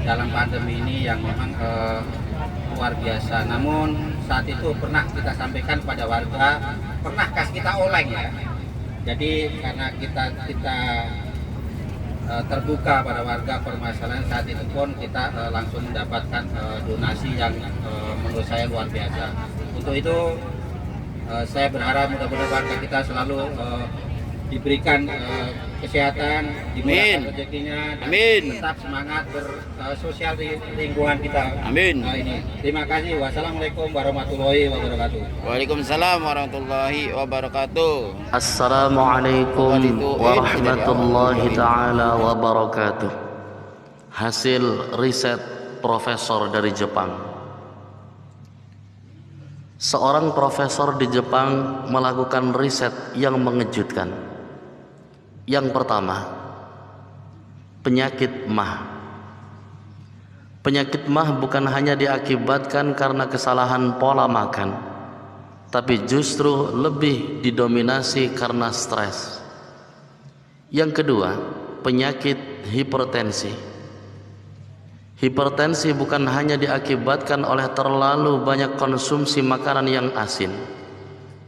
dalam pandemi ini yang memang luar biasa. Namun saat itu pernah kita sampaikan pada warga, pernahkah kita oleng ya. Jadi karena kita terbuka pada warga permasalahan, saat itu pun kita langsung mendapatkan donasi yang menurut saya luar biasa. Untuk itu saya berharap mudah-mudahan warga kita selalu diberikan kesehatan, dimudahkan rezekinya, dan tetap semangat bersosial di lingkungan kita. Amin. Ini. Terima kasih. Wassalamualaikum warahmatullahi wabarakatuh. Waalaikumsalam warahmatullahi wabarakatuh. Assalamualaikum warahmatullahi taala wabarakatuh. Hasil riset profesor dari Jepang. Seorang profesor di Jepang melakukan riset yang mengejutkan. Yang pertama, penyakit MAH. Penyakit MAH bukan hanya diakibatkan karena kesalahan pola makan, tapi justru lebih didominasi karena stres. Yang kedua, penyakit hipertensi. Hipertensi bukan hanya diakibatkan oleh terlalu banyak konsumsi makanan yang asin,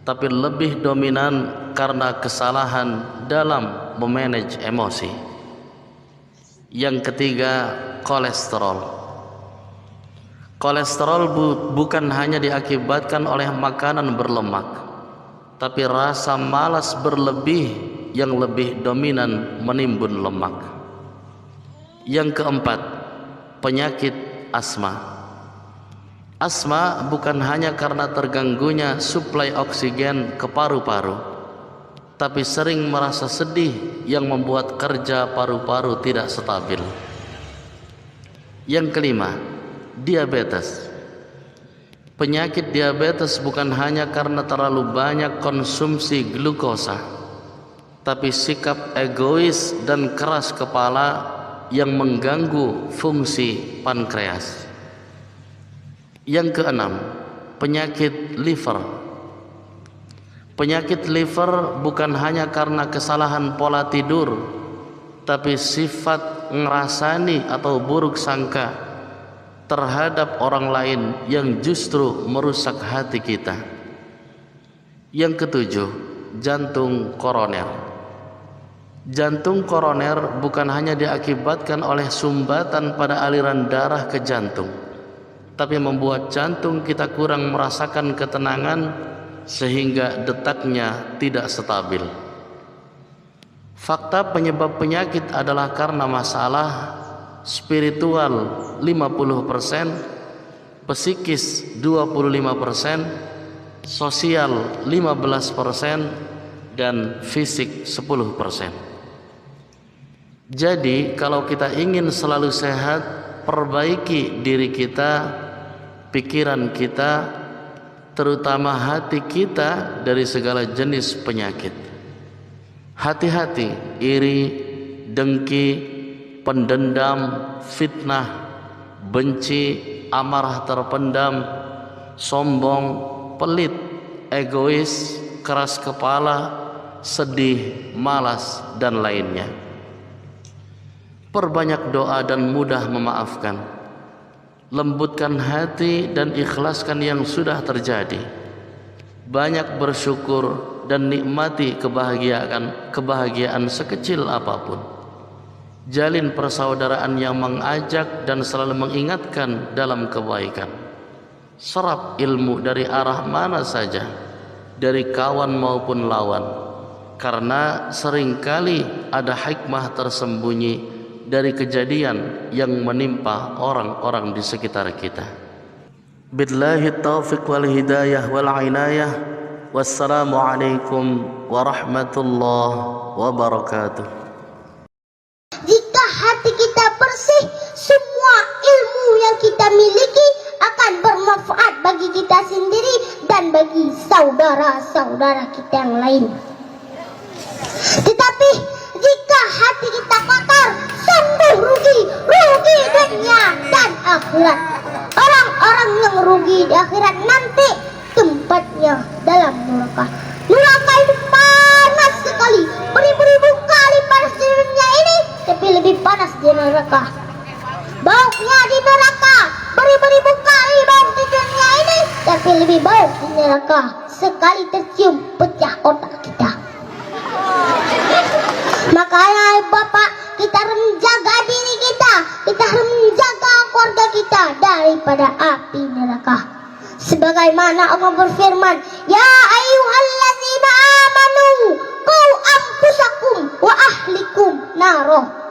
tapi lebih dominan karena kesalahan dalam memanage emosi. Yang ketiga, kolesterol. Kolesterol bukan hanya diakibatkan oleh makanan berlemak, tapi rasa malas berlebih yang lebih dominan menimbun lemak. Yang keempat, penyakit asma. Asma bukan hanya karena terganggunya suplai oksigen ke paru-paru, tapi sering merasa sedih yang membuat kerja paru-paru tidak stabil. Yang kelima, diabetes. Penyakit diabetes bukan hanya karena terlalu banyak konsumsi glukosa, tapi sikap egois dan keras kepala yang mengganggu fungsi pankreas. Yang keenam, penyakit liver. Penyakit liver bukan hanya karena kesalahan pola tidur, tapi sifat ngerasani atau buruk sangka terhadap orang lain yang justru merusak hati kita. Yang ketujuh, jantung koroner. Jantung koroner bukan hanya diakibatkan oleh sumbatan pada aliran darah ke jantung, tapi membuat jantung kita kurang merasakan ketenangan sehingga detaknya tidak stabil. Fakta penyebab penyakit adalah karena masalah spiritual 50%, psikis 25%, sosial 15%, dan fisik 10%. Jadi kalau kita ingin selalu sehat, perbaiki diri kita, pikiran kita, terutama hati kita dari segala jenis penyakit. Hati-hati iri, dengki, pendendam, fitnah, benci, amarah terpendam, sombong, pelit, egois, keras kepala, sedih, malas, dan lainnya. Perbanyak doa dan mudah memaafkan. Lembutkan hati dan ikhlaskan yang sudah terjadi. Banyak bersyukur dan nikmati kebahagiaan sekecil apapun. Jalin persaudaraan yang mengajak dan selalu mengingatkan dalam kebaikan. Serap ilmu dari arah mana saja, dari kawan maupun lawan, karena seringkali ada hikmah tersembunyi dari kejadian yang menimpa orang-orang di sekitar kita. Billahi taufiq wal hidayah wal inayah. Wassalamualaikum warahmatullahi wabarakatuh. Jika hati kita bersih, semua ilmu yang kita miliki akan bermanfaat bagi kita sendiri dan bagi saudara-saudara kita yang lain. Tetapi jika hati kita kotor, sungguh rugi dunia dan akhirat. Orang-orang yang rugi di akhirat nanti tempatnya dalam neraka. Neraka itu panas sekali, beribu-ribu kali panas di dunia ini, tapi lebih panas di neraka. Baunya di neraka beribu-ribu kali bau di dunia ini, tapi lebih bau di neraka sekali tercium pecah otak kita. Makanya Bapak, kita harus menjaga diri kita harus menjaga keluarga kita daripada api neraka. Sebagaimana Allah berfirman, ya ayyuhallazina amanu qu anfusakum wa ahlikum naro.